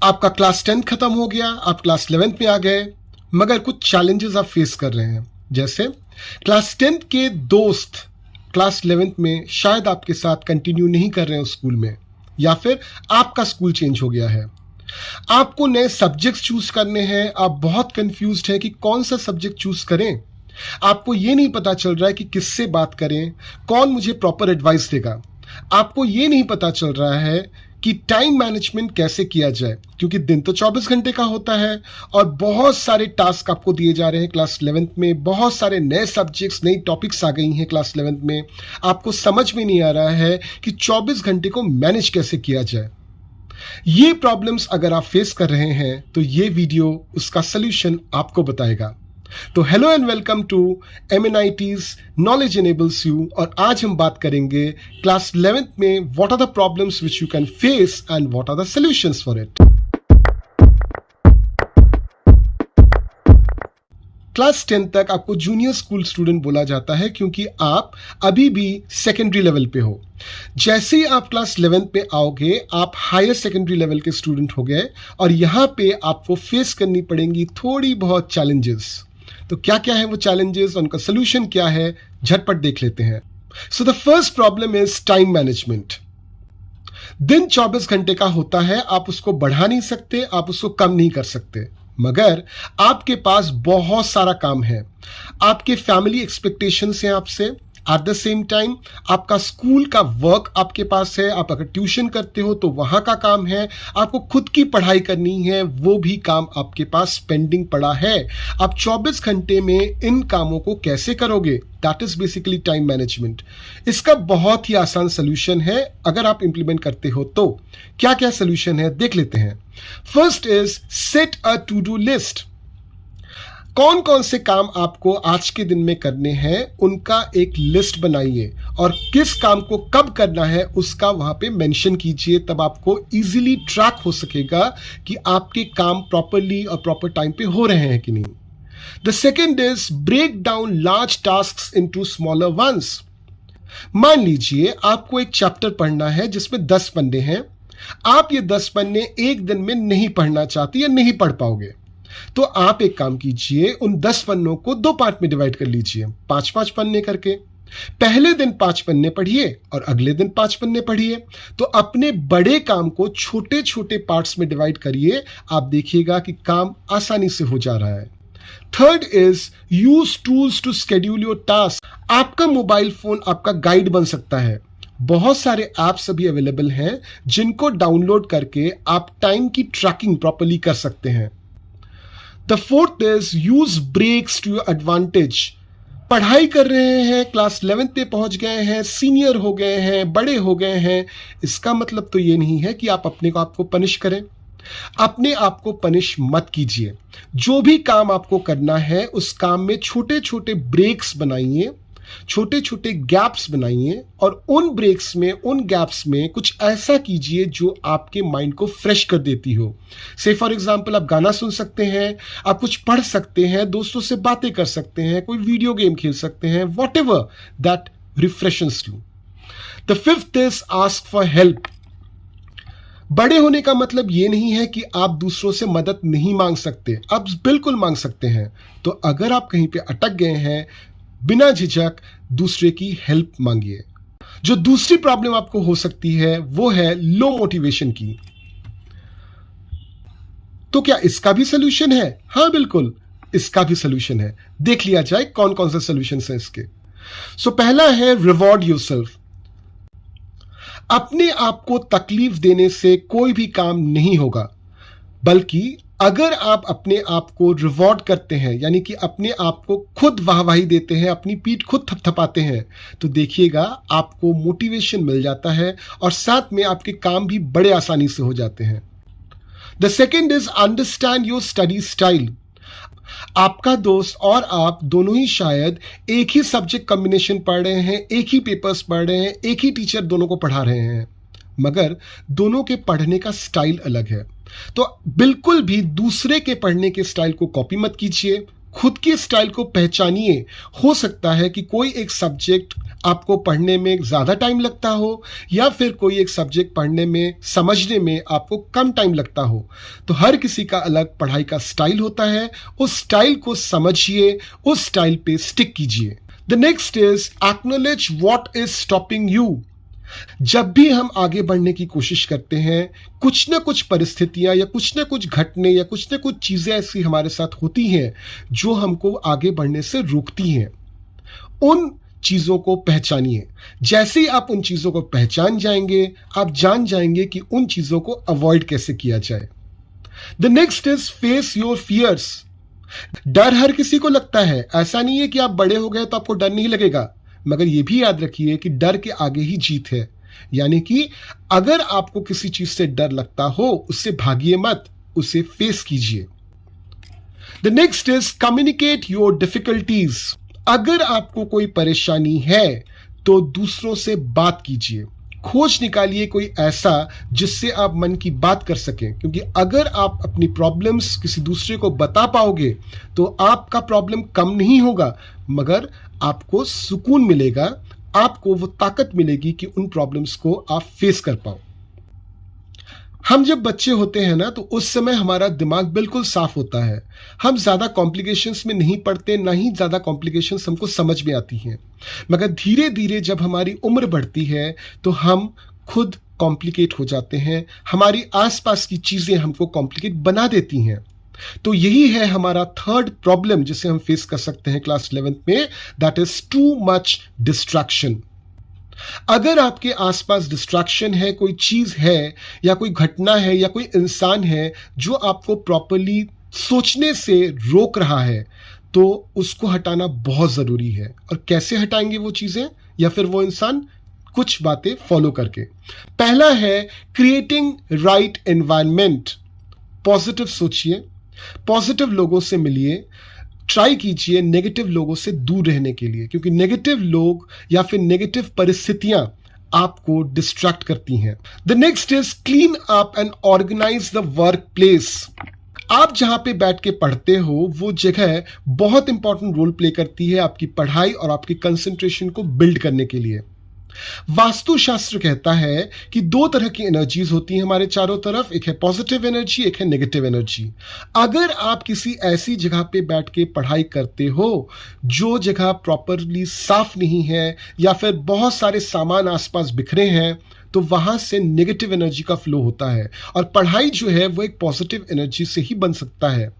आपका क्लास 10 खत्म हो गया, आप क्लास 11th में आ गए, मगर कुछ चैलेंजेस आप फेस कर रहे हैं। जैसे क्लास 10th के दोस्त क्लास 11th में शायद आपके साथ कंटिन्यू नहीं कर रहे हैं स्कूल में, या फिर आपका स्कूल चेंज हो गया है। आपको नए सब्जेक्ट्स चूज करने हैं, आप बहुत कंफ्यूज्ड हैं कि कौन सा सब्जेक्ट चूज करें। आपको ये नहीं पता चल रहा है कि किससे बात करें, कौन मुझे प्रॉपर एडवाइस देगा। आपको ये नहीं पता चल रहा है कि टाइम मैनेजमेंट कैसे किया जाए, क्योंकि दिन तो 24 घंटे का होता है और बहुत सारे टास्क आपको दिए जा रहे हैं क्लास 11th में। बहुत सारे नए सब्जेक्ट्स, नई टॉपिक्स आ गई हैं क्लास 11th में। आपको समझ में नहीं आ रहा है कि 24 घंटे को मैनेज कैसे किया जाए। ये प्रॉब्लम्स अगर आप फेस कर रहे हैं तो ये वीडियो उसका सलूशन आपको बताएगा। तो hello and welcome to MNIT's knowledge enables you. और आज हम बात करेंगे क्लास 11th में what are the problems which you can face and what are the solutions for it. Class 10 तक आपको जूनियर स्कूल स्टूडेंट बोला जाता है, क्योंकि आप अभी भी सेकेंडरी लेवल पे हो। जैसे ही आप क्लास 11th पे आओगे, आप हायर सेकेंडरी लेवल के स्टूडेंट हो गए और यहाँ पे आपको फेस करनी पड़ेंगी थोड़ी बहुत चैलेंजेस। तो क्या क्या है वो चैलेंजेस, उनका सोल्यूशन क्या है, झटपट देख लेते हैं। So the first problem is time management. दिन 24 घंटे का होता है, आप उसको बढ़ा नहीं सकते, आप उसको कम नहीं कर सकते, मगर आपके पास बहुत सारा काम है। आपके फैमिली एक्सपेक्टेशंस हैं आपसे, एट द सेम टाइम आपका स्कूल का वर्क आपके पास है। आप अगर ट्यूशन करते हो तो वहां का काम है, आपको खुद की पढ़ाई करनी है, वो भी काम आपके पास पेंडिंग पड़ा है। आप 24 घंटे में इन कामों को कैसे करोगे? That is basically time management. इसका बहुत ही आसान सोल्यूशन है अगर आप इंप्लीमेंट करते हो तो। क्या क्या सोल्यूशन है देख लेते हैं। First is set a to do list. कौन कौन से काम आपको आज के दिन में करने हैं, उनका एक लिस्ट बनाइए और किस काम को कब करना है उसका वहां पे मेंशन कीजिए। तब आपको इजीली ट्रैक हो सकेगा कि आपके काम प्रॉपरली और प्रॉपर टाइम पे हो रहे हैं कि नहीं। The second is break down large tasks into smaller ones. मान लीजिए आपको एक चैप्टर पढ़ना है जिसमें 10 पन्ने हैं। आप ये 10 पन्ने एक दिन में नहीं पढ़ना चाहते या नहीं पढ़ पाओगे, तो आप एक काम कीजिए, उन 10 पन्नों को 2 पार्ट में डिवाइड कर लीजिए, 5-5 पन्ने करके। पहले दिन 5 पन्ने पढ़िए और अगले दिन 5 पन्ने पढ़िए। तो अपने बड़े काम को छोटे छोटे पार्ट्स में डिवाइड करिए, आप देखिएगा कि काम आसानी से हो जा रहा है। Third is use tools to schedule your task. आपका मोबाइल फोन आपका गाइड बन सकता है। बहुत सारे ऐप्स अभी अवेलेबल हैं जिनको डाउनलोड करके आप टाइम की ट्रैकिंग प्रॉपरली कर सकते हैं। The fourth is use breaks to your advantage. पढ़ाई कर रहे हैं, क्लास 11th पे पहुंच गए हैं, सीनियर हो गए हैं, बड़े हो गए हैं, इसका मतलब तो ये नहीं है कि आप अपने को आपको पनिश करें। अपने आप को पनिश मत कीजिए। जो भी काम आपको करना है उस काम में छोटे छोटे ब्रेक्स बनाइए, छोटे छोटे गैप्स बनाइए और उन ब्रेक्स में, उन गैप्स में कुछ ऐसा कीजिए जो आपके माइंड को फ्रेश कर देती हो। से फॉर एग्जांपल आप गाना सुन सकते हैं, आप कुछ पढ़ सकते हैं, दोस्तों से बातें कर सकते हैं, कोई वीडियो गेम खेल सकते हैं, whatever that refreshes you. The fifth is ask for help. बड़े होने का मतलब ये नहीं है कि आप दूसरों से मदद नहीं मांग सकते, आप बिल्कुल मांग सकते हैं। तो अगर आप कहीं पे अटक गए हैं, बिना झिझक दूसरे की हेल्प मांगिए। जो दूसरी प्रॉब्लम आपको हो सकती है वो है लो मोटिवेशन की। तो क्या इसका भी सलूशन है? हाँ बिल्कुल, इसका भी सलूशन है। देख लिया जाए कौन कौन से सलूशन हैं इसके। सो पहला है रिवॉर्ड योरसेल्फ। अपने आप को तकलीफ देने से कोई भी काम नहीं होगा, बल्कि अगर आप अपने आप को रिवॉर्ड करते हैं, यानी कि अपने आप को खुद वाहवाही देते हैं, अपनी पीठ खुद थपथपाते हैं, तो देखिएगा आपको मोटिवेशन मिल जाता है और साथ में आपके काम भी बड़े आसानी से हो जाते हैं। The second is understand your study style. आपका दोस्त और आप दोनों ही शायद एक ही सब्जेक्ट कॉम्बिनेशन पढ़ रहे हैं, एक ही पेपर्स पढ़ रहे हैं, एक ही टीचर दोनों को पढ़ा रहे हैं, मगर दोनों के पढ़ने का स्टाइल अलग है। तो बिल्कुल भी दूसरे के पढ़ने के स्टाइल को कॉपी मत कीजिए, खुद के स्टाइल को पहचानिए। हो सकता है कि कोई एक सब्जेक्ट आपको पढ़ने में ज़्यादा टाइम लगता हो या फिर कोई एक सब्जेक्ट पढ़ने में समझने में आपको कम टाइम लगता हो। तो हर किसी का अलग पढ़ाई का स्टाइल होता है। उस स्टाइल को समझिए, उस स्टाइल पे स्टिक कीजिए। The next is acknowledge what is stopping you. जब भी हम आगे बढ़ने की कोशिश करते हैं, कुछ ना कुछ परिस्थितियां या कुछ ना कुछ घटने या कुछ ना कुछ चीजें ऐसी हमारे साथ होती हैं जो हमको आगे बढ़ने से रोकती हैं। उन चीजों को पहचानिए। जैसे ही आप उन चीजों को पहचान जाएंगे, आप जान जाएंगे कि उन चीजों को अवॉइड कैसे किया जाए। The next is face your fears. डर हर किसी को लगता है। ऐसा नहीं है कि आप बड़े हो गए तो आपको डर नहीं लगेगा, मगर यह भी याद रखिए कि डर के आगे ही जीत है। यानी कि अगर आपको किसी चीज से डर लगता हो, उससे भागिए मत, उसे फेस कीजिए। The next is communicate your difficulties. अगर आपको कोई परेशानी है तो दूसरों से बात कीजिए। खोज निकालिए कोई ऐसा जिससे आप मन की बात कर सकें, क्योंकि अगर आप अपनी प्रॉब्लम्स किसी दूसरे को बता पाओगे तो आपका प्रॉब्लम कम नहीं होगा, मगर आपको सुकून मिलेगा, आपको वो ताकत मिलेगी कि उन प्रॉब्लम्स को आप फेस कर पाओ। हम जब बच्चे होते हैं ना, तो उस समय हमारा दिमाग बिल्कुल साफ होता है। हम ज्यादा कॉम्प्लिकेशंस में नहीं पड़ते, ना ही ज्यादा कॉम्प्लिकेशंस हमको समझ में आती हैं। मगर धीरे धीरे जब हमारी उम्र बढ़ती है तो हम खुद कॉम्प्लिकेट हो जाते हैं। हमारी आसपास की चीजें हमको कॉम्प्लिकेट बना देती हैं। तो यही है हमारा थर्ड प्रॉब्लम जिसे हम फेस कर सकते हैं क्लास 11th में, that is too much distraction. अगर आपके आसपास डिस्ट्रैक्शन है, कोई चीज है या कोई घटना है या कोई इंसान है जो आपको प्रॉपरली सोचने से रोक रहा है, तो उसको हटाना बहुत जरूरी है। और कैसे हटाएंगे वो चीजें या फिर वो इंसान? कुछ बातें फॉलो करके। पहला है क्रिएटिंग राइट एनवायरनमेंट। पॉजिटिव सोचिए, पॉजिटिव लोगों से मिलिए, ट्राई कीजिए नेगेटिव लोगों से दूर रहने के लिए, क्योंकि नेगेटिव लोग या फिर नेगेटिव परिस्थितियां आपको डिस्ट्रैक्ट करती हैं। The next is clean up and organise the workplace. आप जहां पे बैठ के पढ़ते हो वो जगह बहुत इंपॉर्टेंट रोल प्ले करती है आपकी पढ़ाई और आपकी कंसंट्रेशन को बिल्ड करने के लिए। वास्तुशास्त्र कहता है कि दो तरह की एनर्जीज होती हैं हमारे चारों तरफ, एक है पॉजिटिव एनर्जी, एक है नेगेटिव एनर्जी। अगर आप किसी ऐसी जगह पे बैठ के पढ़ाई करते हो जो जगह प्रॉपरली साफ नहीं है या फिर बहुत सारे सामान आसपास बिखरे हैं, तो वहां से नेगेटिव एनर्जी का फ्लो होता है और पढ़ाई जो है वो एक पॉजिटिव एनर्जी से ही बन सकता है।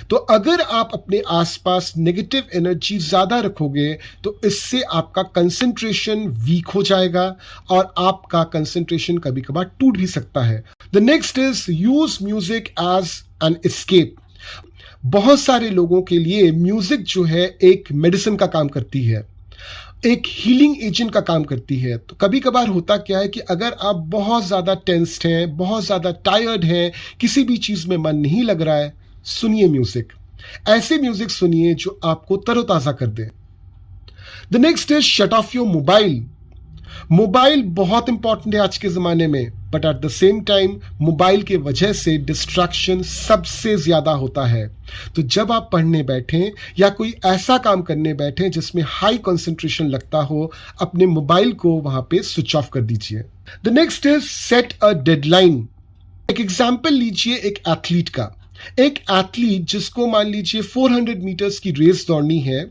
तो अगर आप अपने आसपास नेगेटिव एनर्जी ज्यादा रखोगे तो इससे आपका कंसंट्रेशन वीक हो जाएगा और आपका कंसंट्रेशन कभी कभार टूट भी सकता है। The next is use music as an escape. बहुत सारे लोगों के लिए म्यूजिक जो है एक मेडिसिन का काम करती है, एक हीलिंग एजेंट का काम करती है। तो कभी कभार होता क्या है कि अगर आप बहुत ज्यादा टेंस्ड हैं, बहुत ज्यादा टायर्ड हैं, किसी भी चीज में मन नहीं लग रहा है, सुनिए म्यूजिक। ऐसे म्यूजिक सुनिए जो आपको तरोताजा कर दे। The next is shut off your mobile. Mobile बहुत इंपॉर्टेंट है आज के जमाने में, but at the same time mobile के वजह से डिस्ट्रैक्शन सबसे ज्यादा होता है। तो जब आप पढ़ने बैठें या कोई ऐसा काम करने बैठें जिसमें हाई कंसंट्रेशन लगता हो, अपने मोबाइल को वहां पे स्विच ऑफ कर दीजिए। The next is set a deadline. एक एग्जाम्पल लीजिए एक एथलीट का। एक एथलीट जिसको मान लीजिए 400 मीटर्स की रेस दौड़नी है,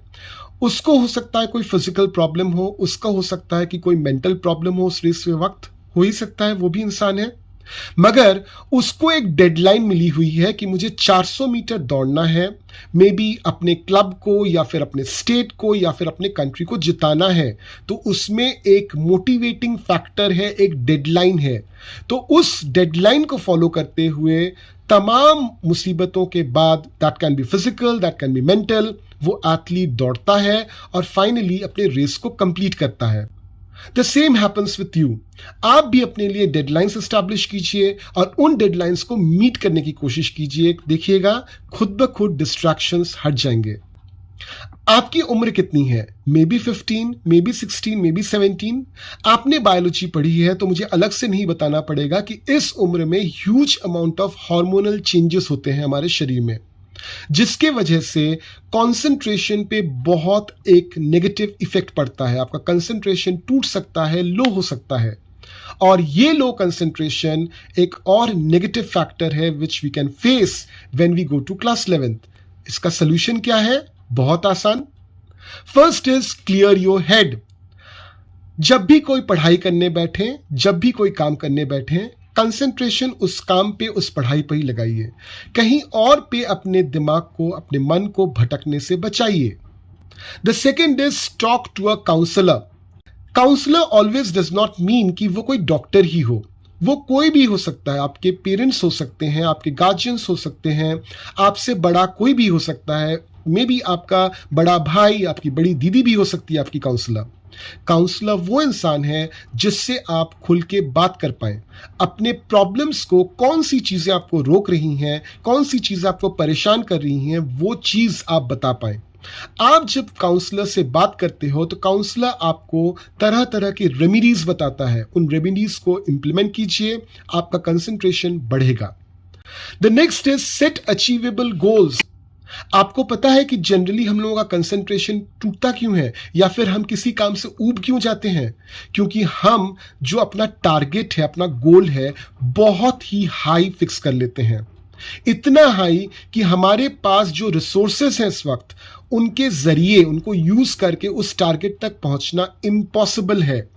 उसको हो सकता है कोई फिजिकल प्रॉब्लम हो, उसका हो सकता है कि कोई मेंटल प्रॉब्लम हो उस रेस के वक्त, हो ही सकता है, वो भी इंसान है। मगर उसको एक डेडलाइन मिली हुई है कि मुझे 400 मीटर दौड़ना है, मे बी अपने क्लब को या फिर अपने स्टेट को या फिर अपने कंट्री को जिताना है। तो उसमें एक मोटिवेटिंग फैक्टर है, एक डेडलाइन है। तो उस डेडलाइन को फॉलो करते हुए तमाम मुसीबतों के बाद, that can be physical, that can be mental, वो एथलीट दौड़ता है और फाइनली अपने रेस को कंप्लीट करता है। The same happens with you. आप भी अपने लिए डेडलाइंस एस्टैब्लिश कीजिए और उन डेडलाइंस को मीट करने की कोशिश कीजिए। देखिएगा खुद ब खुद डिस्ट्रैक्शंस हट जाएंगे। आपकी उम्र कितनी है? May be 15, may be 16, may be 17। आपने बायोलॉजी पढ़ी है तो मुझे अलग से नहीं बताना पड़ेगा कि इस उम्र में huge amount of hormonal changes होते हैं हमारे शरीर में। जिसके वजह से कंसंट्रेशन पे बहुत एक नेगेटिव इफेक्ट पड़ता है। आपका कंसंट्रेशन टूट सकता है, लो हो सकता है। और ये लो कंसंट्रेशन एक और नेगेटिव फैक्टर है which we can face when we go to class 11th। इसका सोल्यूशन क्या है? बहुत आसान। First is clear your head. जब भी कोई पढ़ाई करने बैठे, जब भी कोई काम करने बैठे, कंसंट्रेशन उस काम पे, उस पढ़ाई पे ही लगाइए। कहीं और पे अपने दिमाग को, अपने मन को भटकने से बचाइए। The second is talk to a counsellor. Counsellor always does not mean कि वो कोई डॉक्टर ही हो। वो कोई भी हो सकता है। आपके पेरेंट्स हो सकते हैं, आपके गार्जियंस हो सकते हैं, आपसे बड़ा कोई भी हो सकता है। मे बी आपका बड़ा भाई, आपकी बड़ी दीदी भी हो सकती है आपकी काउंसलर। काउंसलर वो इंसान है जिससे आप खुल के बात कर पाए। अपने प्रॉब्लम्स को, कौन सी चीजें आपको रोक रही हैं, कौन सी चीजें आपको परेशान कर रही हैं, वो चीज आप बता पाए। आप जब काउंसलर से बात करते हो तो काउंसलर आपको तरह तरह के रेमेडीज बताता है। उन रेमेडीज को इंप्लीमेंट कीजिए, आपका कंसंट्रेशन बढ़ेगा। The next is set achievable goals. आपको पता है कि जनरली हम लोगों का कंसंट्रेशन टूटता क्यों है, या फिर हम किसी काम से ऊब क्यों जाते हैं? क्योंकि हम जो अपना टारगेट है, अपना गोल है, बहुत ही हाई फिक्स कर लेते हैं। इतना हाई कि हमारे पास जो रिसोर्सेस हैं इस वक्त, उनके जरिए, उनको यूज करके उस टारगेट तक पहुंचना इम्पॉसिबल है।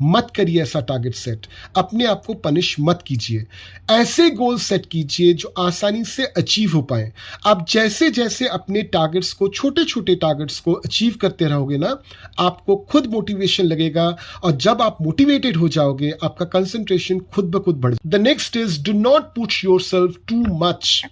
मत करिए ऐसा टारगेट सेट। अपने आप को पनिश मत कीजिए। ऐसे गोल सेट कीजिए जो आसानी से अचीव हो पाए। आप जैसे जैसे अपने टारगेट्स को, छोटे छोटे टारगेट्स को अचीव करते रहोगे ना, आपको खुद मोटिवेशन लगेगा, और जब आप मोटिवेटेड हो जाओगे, आपका कंसंट्रेशन खुद ब खुद बढ़। The next is do not push yourself too much.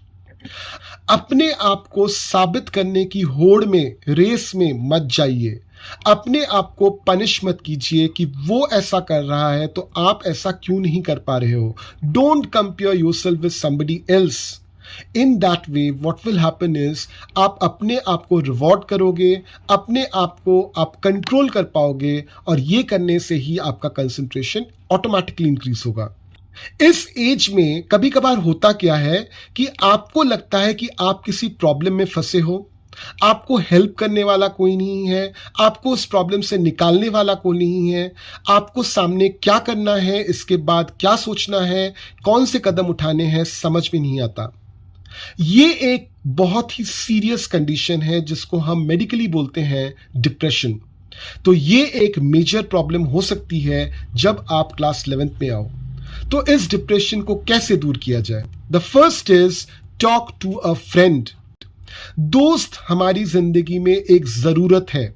अपने आप को साबित करने की होड़ में, रेस में मत जाइए। अपने आप को पनिश मत कीजिए कि वो ऐसा कर रहा है तो आप ऐसा क्यों नहीं कर पा रहे हो। Don't compare yourself with somebody else. In that way what will happen is, आप अपने आप को रिवॉर्ड करोगे, अपने आप को आप कंट्रोल कर पाओगे, और ये करने से ही आपका कंसंट्रेशन ऑटोमेटिकली इंक्रीज होगा। इस एज में कभी कभार होता क्या है कि आपको लगता है कि आप किसी प्रॉब्लम में फंसे हो, आपको हेल्प करने वाला कोई नहीं है, आपको उस प्रॉब्लम से निकालने वाला कोई नहीं है, आपको सामने क्या करना है, इसके बाद क्या सोचना है, कौन से कदम उठाने हैं, समझ में नहीं आता। ये एक बहुत ही सीरियस कंडीशन है जिसको हम मेडिकली बोलते हैं डिप्रेशन। तो ये एक मेजर प्रॉब्लम हो सकती है जब आप क्लास 11th में आओ। तो इस डिप्रेशन को कैसे दूर किया जाए? The first is talk to a friend. दोस्त हमारी जिंदगी में एक जरूरत है।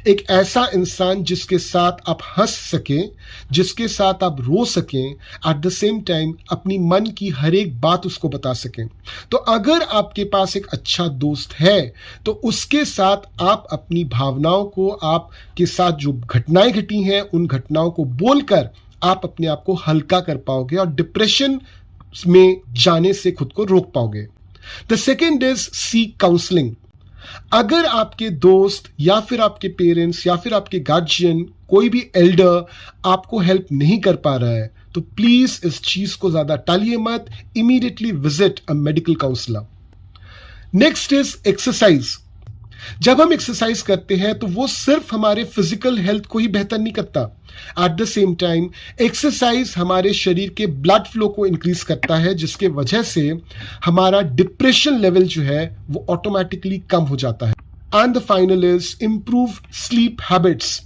एक ऐसा इंसान जिसके साथ आप हंस सकें, जिसके साथ आप रो सकें, एट द सेम टाइम अपनी मन की हर एक बात उसको बता सकें। तो अगर आपके पास एक अच्छा दोस्त है तो उसके साथ आप अपनी भावनाओं को, आपके साथ जो घटनाएं घटी हैं उन घटनाओं को बोलकर आप अपने आप को हल्का कर पाओगे और डिप्रेशन में जाने से खुद को रोक पाओगे। The second is seek counselling. अगर आपके दोस्त या फिर आपके पेरेंट्स या फिर आपके गार्जियन, कोई भी एल्डर आपको हेल्प नहीं कर पा रहा है तो प्लीज इस चीज को ज्यादा टालिए मत। Immediately visit a medical counsellor. Next is exercise. जब हम एक्सरसाइज करते हैं तो वो सिर्फ हमारे फिजिकल हेल्थ को ही बेहतर नहीं करता, eight the same time exercise हमारे शरीर के ब्लड फ्लो को इंक्रीज करता है, जिसके वजह से हमारा डिप्रेशन लेवल जो है वो ऑटोमेटिकली कम हो जाता है। And the final is improve sleep habits.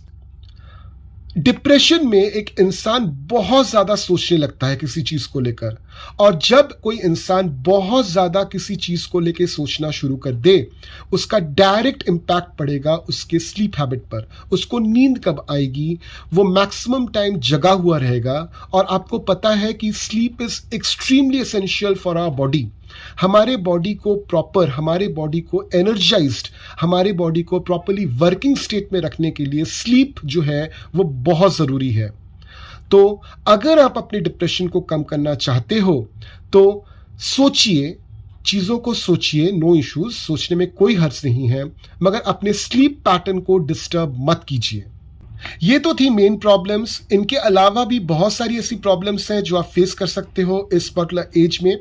Depression में एक इंसान बहुत ज्यादा सोचने लगता है किसी चीज को लेकर, और जब कोई इंसान बहुत ज्यादा किसी चीज को लेकर सोचना शुरू कर दे, उसका डायरेक्ट इंपैक्ट पड़ेगा उसके स्लीप हैबिट पर। उसको नींद कब आएगी, वो मैक्सिमम टाइम जगा हुआ रहेगा। और आपको पता है कि sleep is extremely essential for our body. हमारे बॉडी को प्रॉपर, हमारे बॉडी को एनर्जाइज्ड, हमारे बॉडी को प्रॉपरली वर्किंग स्टेट में रखने के लिए स्लीप जो है वो बहुत ज़रूरी है। तो अगर आप अपने डिप्रेशन को कम करना चाहते हो तो सोचिए, चीज़ों को सोचिए, नो इश्यूज, सोचने में कोई हर्ज नहीं है, मगर अपने स्लीप पैटर्न को डिस्टर्ब मत कीजिए। ये तो थी मेन प्रॉब्लम्स। इनके अलावा भी बहुत सारी ऐसी प्रॉब्लम्स हैं जो आप फेस कर सकते हो इस पर्टिकुलर एज में।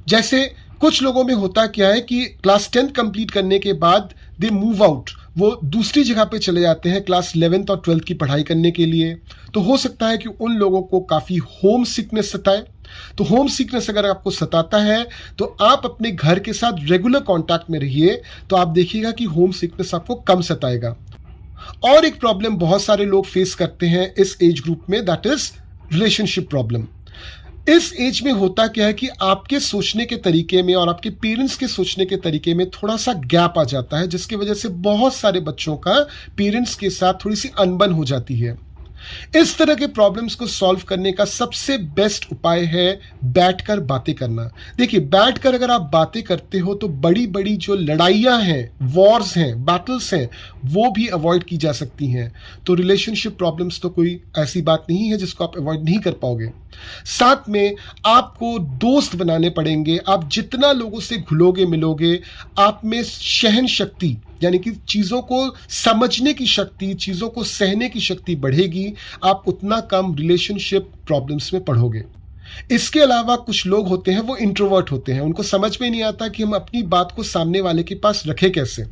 जैसे कुछ लोगों में होता क्या है कि क्लास 10th कंप्लीट करने के बाद दे मूव आउट, वो दूसरी जगह पे चले जाते हैं क्लास 11th और 12th की पढ़ाई करने के लिए। तो हो सकता है कि उन लोगों को काफ़ी होम सिकनेस सताए। तो होम सिकनेस अगर आपको सताता है तो आप अपने घर के साथ रेगुलर कांटेक्ट में रहिए, तो आप देखिएगा कि होम सिकनेस आपको कम सताएगा। और एक प्रॉब्लम बहुत सारे लोग फेस करते हैं इस एज ग्रुप में, दैट इज रिलेशनशिप प्रॉब्लम। इस एज में होता क्या है कि आपके सोचने के तरीके में और आपके पेरेंट्स के सोचने के तरीके में थोड़ा सा गैप आ जाता है, जिसकी वजह से बहुत सारे बच्चों का पेरेंट्स के साथ थोड़ी सी अनबन हो जाती है। इस तरह के प्रॉब्लम्स को सॉल्व करने का सबसे बेस्ट उपाय है बैठकर बातें करना। देखिए, बैठकर अगर आप बातें करते हो तो बड़ी बड़ी जो लड़ाइयाँ हैं, वॉर्स हैं, बैटल्स हैं, वो भी अवॉइड की जा सकती हैं। तो रिलेशनशिप प्रॉब्लम्स तो कोई ऐसी बात नहीं है जिसको आप अवॉइड नहीं कर पाओगे। साथ में आपको दोस्त बनाने पड़ेंगे। आप जितना लोगों से घुलोगे मिलोगे, आप में सहन शक्ति यानी कि चीज़ों को समझने की शक्ति, चीज़ों को सहने की शक्ति बढ़ेगी। आप उतना कम रिलेशनशिप प्रॉब्लम्स में पढ़ोगे। इसके अलावा कुछ लोग होते हैं वो इंट्रोवर्ट होते हैं, उनको समझ में नहीं आता कि हम अपनी बात को सामने वाले के पास रखें कैसे।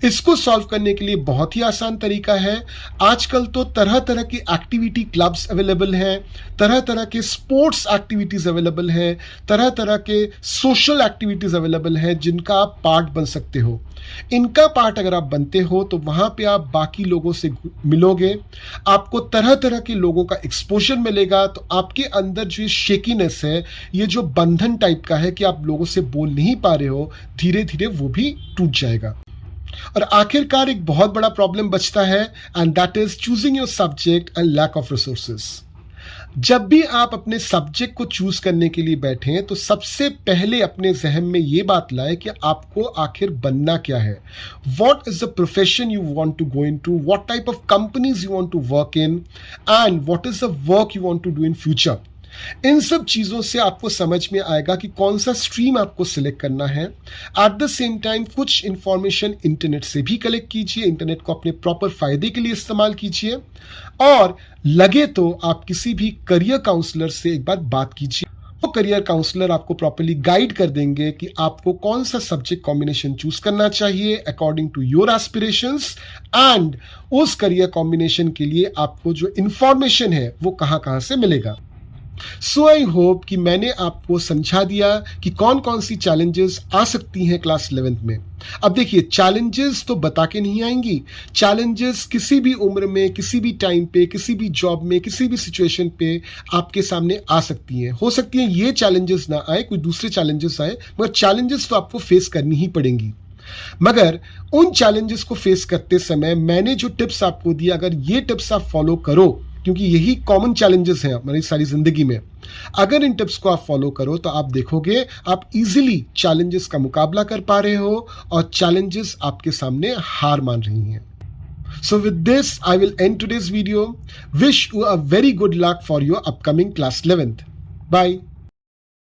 इसको सॉल्व करने के लिए बहुत ही आसान तरीका है। आजकल तो तरह तरह की एक्टिविटी क्लब्स अवेलेबल हैं, तरह तरह के स्पोर्ट्स एक्टिविटीज़ अवेलेबल हैं, तरह तरह के सोशल एक्टिविटीज़ अवेलेबल हैं जिनका आप पार्ट बन सकते हो। इनका पार्ट अगर आप बनते हो तो वहाँ पे आप बाकी लोगों से मिलोगे, आपको तरह तरह के लोगों का एक्सपोजर मिलेगा। तो आपके अंदर जो शेकीनेस है, ये जो बंधन टाइप का है कि आप लोगों से बोल नहीं पा रहे हो, धीरे धीरे वो भी टूट जाएगा। और आखिरकार एक बहुत बड़ा प्रॉब्लम बचता है, and that is choosing your subject and lack of resources. जब भी आप अपने सब्जेक्ट को चूज करने के लिए बैठें तो सबसे पहले अपने जहन में ये बात लाए कि आपको आखिर बनना क्या है। What is the profession you want to go into, what type of companies you want to work in, and what is the work you want to do in future. इन सब चीज़ों से आपको समझ में आएगा कि कौन सा स्ट्रीम आपको सिलेक्ट करना है। एट द सेम टाइम कुछ इंफॉर्मेशन इंटरनेट से भी कलेक्ट कीजिए, इंटरनेट को अपने प्रॉपर फायदे के लिए इस्तेमाल कीजिए, और लगे तो आप किसी भी करियर काउंसलर से एक बार बात कीजिए। वो करियर काउंसलर आपको प्रॉपर्ली गाइड कर देंगे कि आपको कौन सा सब्जेक्ट कॉम्बिनेशन चूज करना चाहिए according to your aspirations, and उस करियर कॉम्बिनेशन के लिए आपको जो इंफॉर्मेशन है वो कहाँ से मिलेगा। सो आई होप कि मैंने आपको समझा दिया कि कौन कौन सी चैलेंजेस आ सकती हैं क्लास 11th में। अब देखिए, चैलेंजेस तो बता के नहीं आएंगी। चैलेंजेस किसी भी उम्र में, किसी भी टाइम पे, किसी भी जॉब में, किसी भी सिचुएशन पे आपके सामने आ सकती हैं। हो सकती है ये चैलेंजेस ना आए, कोई दूसरे चैलेंजेस आए, मगर चैलेंजेस तो आपको फेस करनी ही पड़ेंगी। मगर उन चैलेंजेस को फेस करते समय मैंने जो टिप्स आपको दिया, अगर ये टिप्स आप फॉलो करो, क्योंकि यही कॉमन चैलेंजेस हैं हमारी सारी जिंदगी में, अगर इन टिप्स को आप फॉलो करो तो आप देखोगे आप इजीली चैलेंजेस का मुकाबला कर पा रहे हो और चैलेंजेस आपके सामने हार मान रही हैं। So with this, I will end today's video. Wish you a very good luck for your upcoming class 11th. Bye.